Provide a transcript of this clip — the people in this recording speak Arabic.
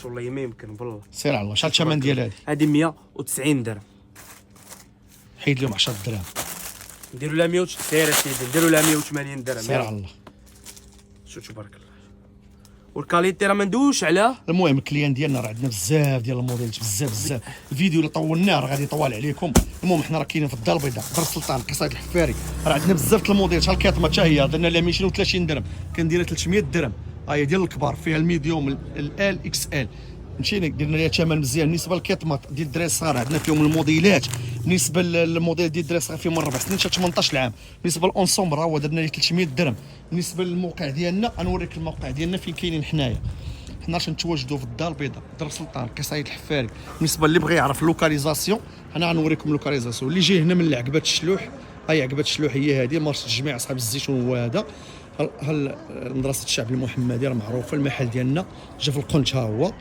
والله ما يمكن بالله. سير على الله. شحال الثمن ديال هذه؟ هذه 190 درهم. حيد لهم 10 دراهم. نديروا لها 100 سير سيدي، نديروا لها 180 درهم. سير على الله. شوف تبارك الله. والكاليتي راه ما ندوش عليها. المهم الكليان ديالنا راه عندنا بزاف ديال الموديلات، بزاف الفيديو اللي طولناه راه غادي يطول عليكم. المهم حنا راه كاينين في الدار البيضاء، دار السلطان، قصيد الحفاري، راه عندنا بزاف د الموديلات. شحال الكيطمه حتى هي درنا لها 230 درهم، كنديرها 300 درهم. ها هي ديال الكبار، فيها الميديوم ال اكس ال. مشينا درنا لها ثمن مزيان. بالنسبه للكيطمه ديال الدراري الصغار عندنا فيهم الموديلات. بالنسبه للموديل ديال الدراري الصغار فيهم من 4 سنين حتى 18 عام. بالنسبه للأونسومبر هو درنا ليه 300 درهم. بالنسبه للموقع ديالنا غنوريك الموقع ديالنا فين كاينين حنايا. حنا نتواجدوا في الدار البيضاء، دار السلطان، قصيد الحفاري. بالنسبه اللي بغى يعرف اللوكاليزاسيون حنا غنوريكم اللوكاليزاسيون. اللي جاي هنا من العقبه الشلوح، هاي عقبه الشلوح هي هذه مارشة الجميع اصحاب الزيتون. هو هذا مدرسه الشعب المحمدي راه معروفه. المحل ديالنا جا في القنت ها هو.